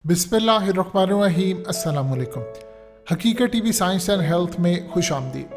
बिस्मिल्लाहिर्रहमानिर्रहीम। अस्सलाम वालेकुम। हकीकत टीवी साइंस एंड हेल्थ में खुश आमदीद।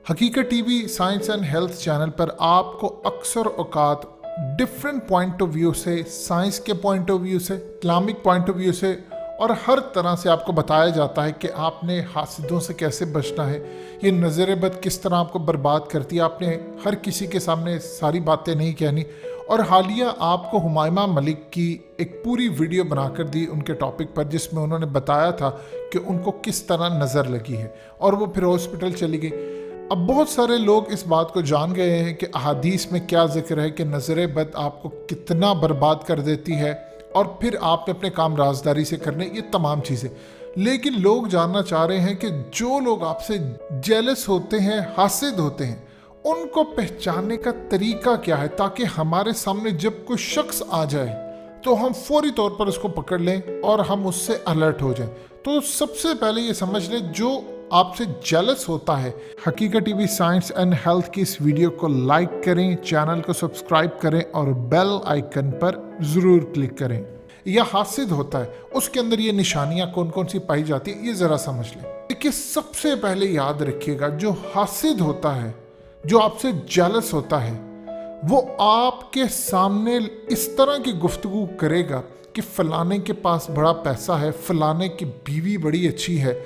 हकीकत TV science and health channel पर आपको अक्सर औकात डिफरेंट पॉइंट ऑफ व्यू से, साइंस के पॉइंट ऑफ व्यू से, इस्लामिक पॉइंट ऑफ व्यू से और हर तरह से आपको बताया जाता है कि आपने हासिदों से कैसे बचना है। ये नज़र बद किस तरह आपको बर्बाद करती है। आपने हर किसी के सामने सारी बातें नहीं कहनी। और हालिया आपको हुमायमा मलिक की एक पूरी वीडियो बनाकर दी उनके टॉपिक पर, जिसमें उन्होंने बताया था कि उनको किस तरह नज़र लगी है और वो फिर हॉस्पिटल चली गई। अब बहुत सारे लोग इस बात को जान गए हैं कि अहादीस में क्या जिक्र है कि नज़र बद आपको कितना बर्बाद कर देती है और फिर आपने अपने काम राजदारी से करने, ये तमाम चीज़ें। लेकिन लोग जानना चाह रहे हैं कि जो लोग आपसे जेलस होते हैं, हासिद होते हैं, उनको पहचानने का तरीका क्या है, ताकि हमारे सामने जब कोई शख्स आ जाए तो हम फौरी तौर पर उसको पकड़ लें और हम उससे अलर्ट हो जाएं। तो सबसे पहले ये समझ लें, जो आपसे जेलस होता है, हकीकत टीवी साइंस एंड हेल्थ की इस वीडियो को लाइक करें, चैनल को सब्सक्राइब करें और बेल आइकन पर ज़रूर क्लिक करें। या हासिद होता है, उसके अंदर ये निशानियां कौन कौन सी पाई जाती है, ये ज़रा समझ लें। देखिए, सबसे पहले याद रखिएगा, जो हासिद होता है, जो आपसे जेलस होता है, वो आपके सामने इस तरह की गुफ्तगू करेगा कि फलाने के पास बड़ा पैसा है, फलाने की बीवी बड़ी अच्छी है,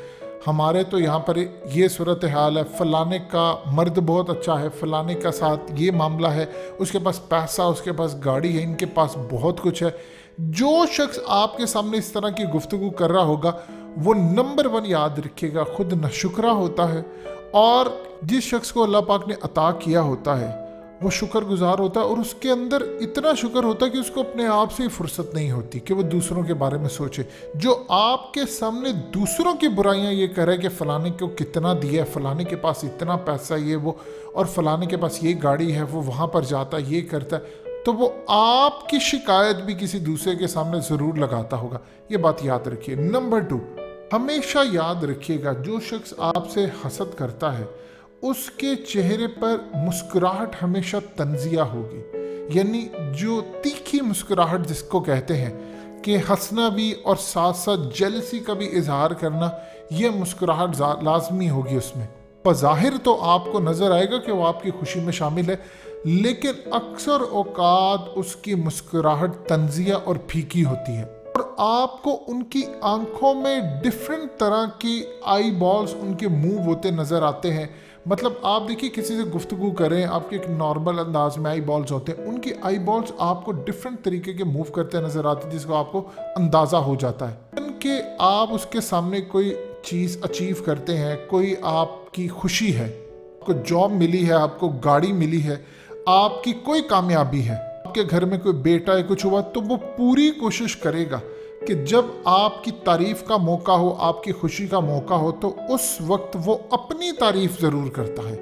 हमारे तो यहाँ पर ये सूरत हाल है, फलाने का मर्द बहुत अच्छा है, फलाने का साथ ये मामला है, उसके पास पैसा, उसके पास गाड़ी है, इनके पास बहुत कुछ है। जो शख्स आपके सामने इस तरह की गुफ्तगू कर रहा होगा, वो नंबर 1 याद रखिएगा, खुद नाशुक्रा होता है। और जिस शख्स को अल्लाह पाक ने अता किया होता है, वो शुक्रगुजार होता है और उसके अंदर इतना शुक्र होता है कि उसको अपने आप से ही फुर्सत नहीं होती कि वो दूसरों के बारे में सोचे। जो आपके सामने दूसरों की बुराइयां ये करे कि फलाने को कितना दिया है, फलाने के पास इतना पैसा, ये वो, और फलाने के पास ये गाड़ी है, वो वहाँ पर जाता है, ये करता है, तो वो आपकी शिकायत भी किसी दूसरे के सामने ज़रूर लगाता होगा। ये बात याद रखिए। नंबर 2, हमेशा याद रखिएगा, जो शख्स आपसे हसद करता है, उसके चेहरे पर मुस्कुराहट हमेशा तंजिया होगी। यानी जो तीखी मुस्कुराहट जिसको कहते हैं, कि हंसना भी और साथ साथ जेलसी का भी इजहार करना, ये मुस्कुराहट लाजमी होगी उसमें। बज़ाहिर तो आपको नज़र आएगा कि वो आपकी खुशी में शामिल है, लेकिन अक्सर औकात उसकी मुस्कुराहट तंजिया और फीकी होती है और आपको उनकी आंखों में डिफरेंट तरह की आई बॉल्स उनके मूव होते नज़र आते हैं। मतलब आप देखिए, किसी से गुफ्तगू करें, आपके एक नॉर्मल अंदाज में आई बॉल्स होते हैं, उनकी आई बॉल्स आपको डिफरेंट तरीके के मूव करते नज़र आते हैं, जिसको आपको अंदाज़ा हो जाता है कि आप उसके सामने कोई चीज़ अचीव करते हैं, कोई आपकी खुशी है, आपको जॉब मिली है, आपको गाड़ी मिली है, आपकी कोई कामयाबी है, आपके घर में कोई बेटा है, कुछ हुआ, तो वो पूरी कोशिश करेगा कि जब आपकी तारीफ का मौका हो, आपकी खुशी का मौका हो, तो उस वक्त वो अपनी तारीफ ज़रूर करता है,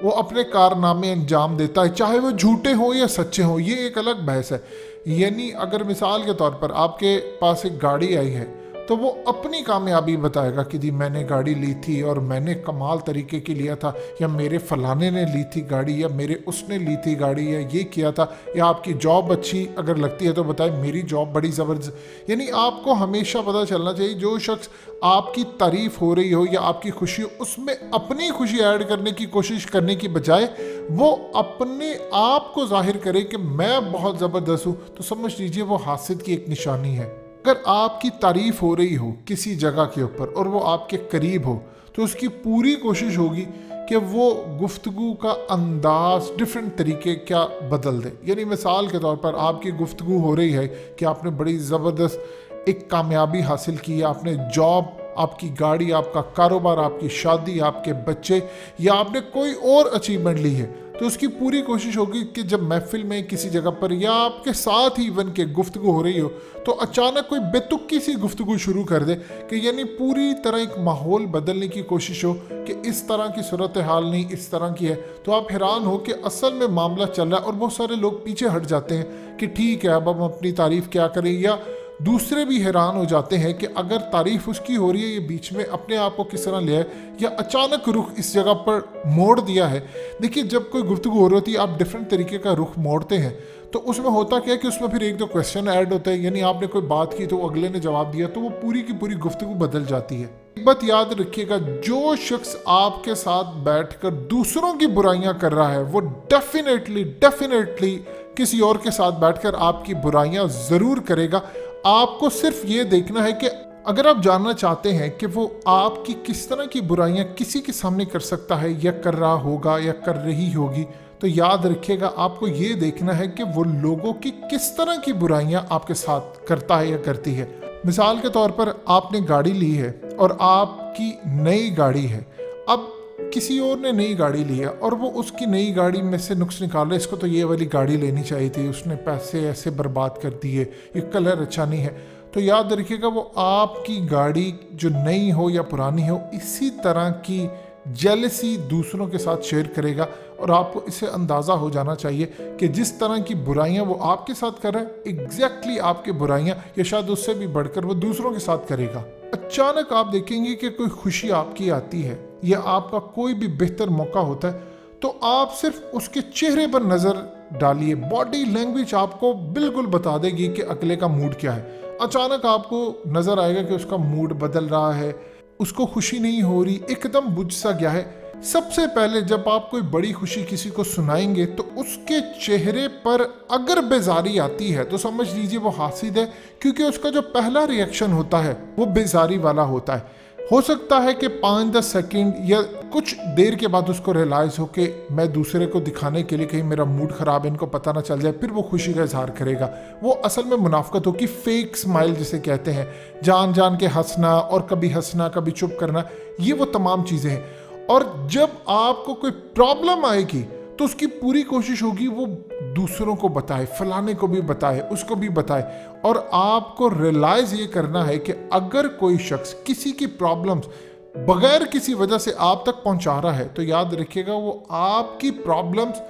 वो अपने कारनामे अंजाम देता है, चाहे वो झूठे हों या सच्चे हों, ये एक अलग बहस है। यानी अगर मिसाल के तौर पर आपके पास एक गाड़ी आई है, तो वो अपनी कामयाबी बताएगा कि जी मैंने गाड़ी ली थी और मैंने कमाल तरीके की लिया था, या मेरे फलाने ने ली थी गाड़ी, या मेरे उसने ली थी गाड़ी, या ये किया था, या आपकी जॉब अच्छी अगर लगती है तो बताए मेरी जॉब बड़ी ज़बरदस्त। यानी आपको हमेशा पता चलना चाहिए, जो शख्स आपकी तारीफ हो रही हो या आपकी खुशी हो, उसमें अपनी खुशी ऐड करने की कोशिश करने की बजाय वो अपने आप को जाहिर करे कि मैं बहुत ज़बरदस्त हूँ, तो समझ लीजिए वो हासिद की एक निशानी है। अगर आपकी तारीफ हो रही हो किसी जगह के ऊपर और वो आपके करीब हो, तो उसकी पूरी कोशिश होगी कि वो गुफ्तगू का अंदाज डिफरेंट तरीके क्या बदल दे। यानी मिसाल के तौर पर आपकी गुफ्तगू हो रही है कि आपने बड़ी ज़बरदस्त एक कामयाबी हासिल की है, आपने जॉब, आपकी गाड़ी, आपका कारोबार, आपकी शादी, आपके बच्चे, या आपने कोई और अचीवमेंट ली है, तो उसकी पूरी कोशिश होगी कि जब महफिल में किसी जगह पर या आपके साथ ही इवन के गुफ्तगू हो रही हो, तो अचानक कोई बेतुकी सी गुफ्तगू शुरू कर दे, कि यानी पूरी तरह एक माहौल बदलने की कोशिश हो कि इस तरह की सूरत हाल नहीं, इस तरह की है। तो आप हैरान हो कि असल में मामला चल रहा है और बहुत सारे लोग पीछे हट जाते हैं कि ठीक है, अब हम अपनी तारीफ क्या करें, या दूसरे भी हैरान हो जाते हैं कि अगर तारीफ उसकी हो रही है, ये बीच में अपने आप को किस तरह लिया है, या अचानक रुख इस जगह पर मोड़ दिया है। देखिए, जब कोई गुफ्तगू हो रही होती है, आप डिफरेंट तरीके का रुख मोड़ते हैं, तो उसमें होता क्या है कि उसमें फिर एक दो क्वेश्चन ऐड होते हैं, यानी आपने कोई बात की तो अगले ने जवाब दिया, तो वो पूरी की पूरी गुफ्तगू बदल जाती है। एक बात याद रखिएगा, जो शख्स आपके साथ बैठकर दूसरों की बुराइयां कर रहा है वो डेफिनेटली किसी और के साथ बैठकर आपकी बुराइयां जरूर करेगा। आपको सिर्फ ये देखना है कि अगर आप जानना चाहते हैं कि वो आपकी किस तरह की बुराइयां किसी के सामने कर सकता है या कर रहा होगा या कर रही होगी, तो याद रखिएगा आपको ये देखना है कि वो लोगों की किस तरह की बुराइयां आपके साथ करता है या करती है। मिसाल के तौर पर आपने गाड़ी ली है और आपकी नई गाड़ी है, अब किसी और ने नई गाड़ी ली है और वो उसकी नई गाड़ी में से नुक्स निकाल रहे, इसको तो ये वाली गाड़ी लेनी चाहिए थी, उसने पैसे ऐसे बर्बाद कर दिए, ये कलर अच्छा नहीं है। तो याद रखिएगा वो आपकी गाड़ी जो नई हो या पुरानी हो, इसी तरह की जेलसी दूसरों के साथ शेयर करेगा। और आपको इससे अंदाज़ा हो जाना चाहिए कि जिस तरह की बुराइयां वो आपके साथ कर रहा है, एग्जैक्टली आपकी बुराइयां या शायद उससे भी बढ़कर वो दूसरों के साथ करेगा। अचानक आप देखेंगे कि कोई खुशी आपकी आती है या आपका कोई भी बेहतर मौका होता है, तो आप सिर्फ उसके चेहरे पर नज़र डालिए, बॉडी लैंग्वेज आपको बिल्कुल बता देगी कि अगले का मूड क्या है। अचानक आपको नज़र आएगा कि उसका मूड बदल रहा है, उसको खुशी नहीं हो रही, एकदम बुझ सा गया है। सबसे पहले जब आप कोई बड़ी खुशी किसी को सुनाएंगे तो उसके चेहरे पर अगर बेजारी आती है तो समझ लीजिए वो हासिद है, क्योंकि उसका जो पहला रिएक्शन होता है वो बेजारी वाला होता है। हो सकता है कि 5-10 सेकंड या कुछ देर के बाद उसको रियलाइज़ हो कि मैं दूसरे को दिखाने के लिए कहीं मेरा मूड ख़राब है, इनको पता ना चल जाए, फिर वो खुशी का इजहार करेगा। वो असल में मुनाफकत हो कि फेक स्माइल जिसे कहते हैं, जान जान के हंसना और कभी हंसना कभी चुप करना, ये वो तमाम चीज़ें हैं। और जब आपको कोई प्रॉब्लम आएगी तो उसकी पूरी कोशिश होगी वो दूसरों को बताए, फलाने को भी बताए, उसको भी बताए। और आपको रियलाइज ये करना है कि अगर कोई शख्स किसी की प्रॉब्लम्स बगैर किसी वजह से आप तक पहुंचा रहा है, तो याद रखिएगा वो आपकी प्रॉब्लम्स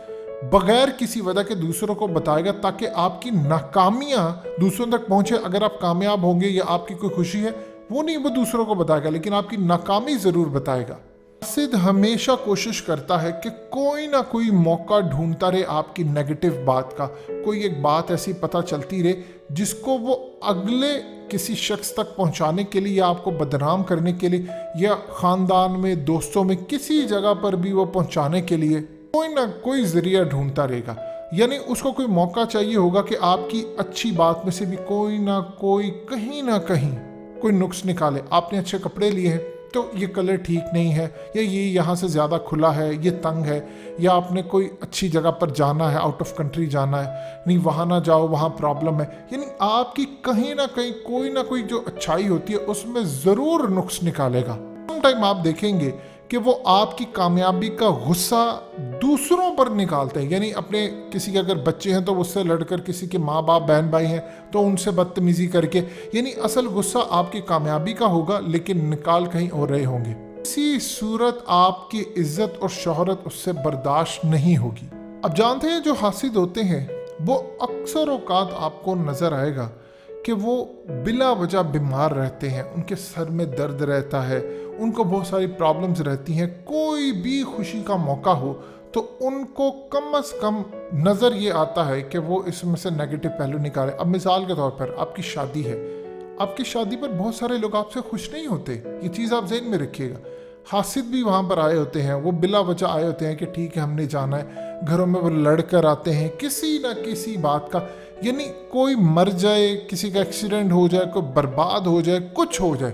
बगैर किसी वजह के दूसरों को बताएगा, ताकि आपकी नाकामियां दूसरों तक पहुंचे। अगर आप कामयाब होंगे या आपकी कोई खुशी है, वो नहीं वो दूसरों को बताएगा, लेकिन आपकी नाकामी ज़रूर बताएगा। हासिद हमेशा कोशिश करता है कि कोई ना कोई मौका ढूंढता रहे आपकी नेगेटिव बात का, कोई एक बात ऐसी पता चलती रहे जिसको वो अगले किसी शख्स तक पहुंचाने के लिए या आपको बदनाम करने के लिए या ख़ानदान में, दोस्तों में, किसी जगह पर भी वो पहुंचाने के लिए कोई ना कोई ज़रिया ढूंढता रहेगा। यानी उसको कोई मौका चाहिए होगा कि आपकी अच्छी बात में से भी कोई ना कोई कहीं ना कहीं कोई नुक्स निकाले। आपने अच्छे कपड़े लिए हैं तो ये कलर ठीक नहीं है, या ये यहाँ से ज़्यादा खुला है, ये तंग है, या आपने कोई अच्छी जगह पर जाना है, आउट ऑफ कंट्री जाना है, नहीं वहाँ ना जाओ, वहाँ प्रॉब्लम है। यानी आपकी कहीं ना कहीं कोई ना कोई जो अच्छाई होती है उसमें ज़रूर नुक्स निकालेगा। सम टाइम आप देखेंगे कि वो आपकी कामयाबी का गुस्सा दूसरों पर निकालते हैं। यानी अपने किसी के अगर बच्चे हैं तो उससे लड़कर, किसी के माँ बाप बहन भाई हैं तो उनसे बदतमीजी करके, यानी असल गुस्सा आपकी कामयाबी का होगा लेकिन निकाल कहीं और रहे होंगे। इसी सूरत आपकी इज्जत और शोहरत उससे बर्दाश्त नहीं होगी। अब जानते हैं जो हासिद होते हैं वो अक्सर औकात आपको नजर आएगा कि वो बिला वजह बीमार रहते हैं, उनके सर में दर्द रहता है, उनको बहुत सारी प्रॉब्लम्स रहती हैं। कोई भी खुशी का मौका हो तो उनको कम से कम नज़र ये आता है कि वो इसमें से नेगेटिव पहलू निकाले। अब मिसाल के तौर पर आपकी शादी है, आपकी शादी पर बहुत सारे लोग आपसे खुश नहीं होते, ये चीज़ आप ज़हन में रखिएगा। हासिद भी वहाँ पर आए होते हैं, वो बिला वजह आए होते हैं कि ठीक है हमने जाना है। घरों में वो लड़कर आते हैं किसी ना किसी बात का, यानी कोई मर जाए, किसी का एक्सीडेंट हो जाए, कोई बर्बाद हो जाए, कुछ हो जाए,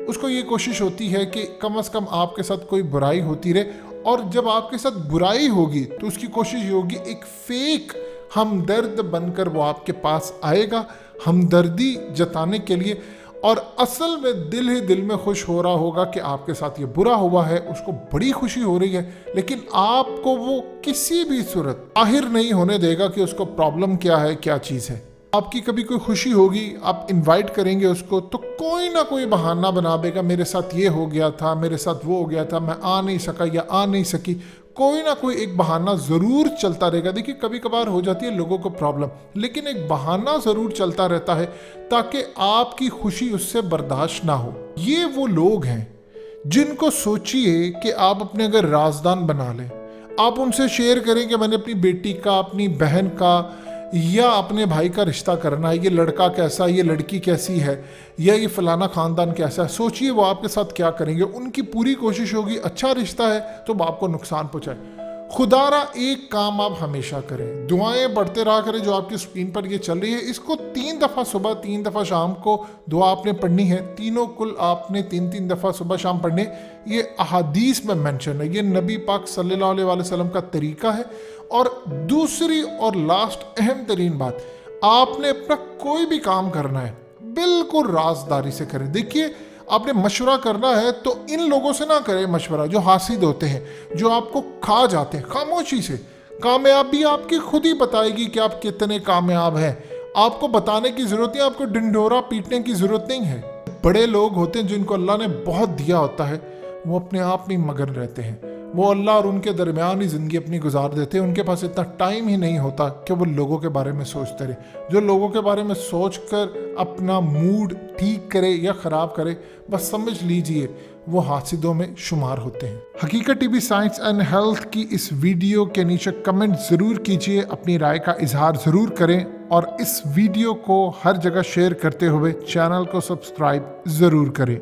उसको ये कोशिश होती है कि कम से कम आपके साथ कोई बुराई होती रहे। और जब आपके साथ बुराई होगी तो उसकी कोशिश ये होगी एक फेक हमदर्द बनकर वो आपके पास आएगा, हमदर्दी जताने के लिए। और असल में दिल ही दिल में खुश हो रहा होगा कि आपके साथ ये बुरा हुआ है, उसको बड़ी खुशी हो रही है, लेकिन आपको वो किसी भी सूरत जाहिर नहीं होने देगा कि उसको प्रॉब्लम क्या है, क्या चीज़ है। आपकी कभी कोई खुशी होगी, आप इनवाइट करेंगे उसको, तो कोई ना कोई बहाना बना देगा, मेरे साथ ये हो गया था, मेरे साथ वो हो गया था, मैं आ नहीं सका या आ नहीं सकी, कोई ना कोई एक बहाना ज़रूर चलता रहेगा। देखिए कभी कभार हो जाती है लोगों को प्रॉब्लम, लेकिन एक बहाना ज़रूर चलता रहता है ताकि आपकी खुशी उससे बर्दाश्त ना हो। ये वो लोग हैं जिनको सोचिए कि आप अपने अगर राजदान बना लें, आप उनसे शेयर करें कि मैंने अपनी बेटी का, अपनी बहन का یا اپنے بھائی کا رشتہ کرنا ہے، یہ لڑکا کیسا ہے، یہ لڑکی کیسی ہے، یا یہ فلانا خاندان کیسا ہے، سوچئے وہ آپ کے ساتھ کیا کریں گے۔ ان کی پوری کوشش ہوگی اچھا رشتہ ہے تو وہ آپ کو نقصان پہنچائے۔ خدا را ایک کام آپ ہمیشہ کریں، دعائیں بڑھتے رہا کریں جو آپ کی اسکرین پر یہ چل رہی ہے، اس کو 3 دفعہ صبح 3 دفعہ شام کو دعا آپ نے پڑھنی ہے، تینوں کل آپ نے 3 دفعہ صبح شام پڑھنے۔ یہ احادیث میں منشن ہے، یہ نبی پاک صلی اللہ علیہ وسلم کا طریقہ ہے۔ اور دوسری اور لاسٹ اہم ترین بات، آپ نے اپنا کوئی بھی کام کرنا ہے بالکل رازداری سے کریں۔ دیکھیے آپ نے مشورہ کرنا ہے تو ان لوگوں سے نہ کریں مشورہ جو حاسد ہوتے ہیں، جو آپ کو کھا جاتے ہیں۔ خاموشی سے، کامیابی آپ کی خود ہی بتائے گی کہ آپ کتنے کامیاب ہیں۔ آپ کو بتانے کی ضرورت نہیں، آپ کو ڈنڈورا پیٹنے کی ضرورت نہیں ہے۔ بڑے لوگ ہوتے ہیں جن کو اللہ نے بہت دیا ہوتا ہے، وہ اپنے آپ میں مگن رہتے ہیں، وہ اللہ اور ان کے درمیان ہی زندگی اپنی گزار دیتے ہیں۔ ان کے پاس اتنا ٹائم ہی نہیں ہوتا کہ وہ لوگوں کے بارے میں سوچتے رہے۔ جو لوگوں کے بارے میں سوچ کر اپنا موڈ ٹھیک کرے یا خراب کرے، بس سمجھ لیجئے وہ حاسدوں میں شمار ہوتے ہیں۔ حقیقت T V science and health کی اس ویڈیو کے نیچے کمنٹ ضرور کیجئے، اپنی رائے کا اظہار ضرور کریں، اور اس ویڈیو کو ہر جگہ شیئر کرتے ہوئے چینل کو سبسکرائب ضرور کریں۔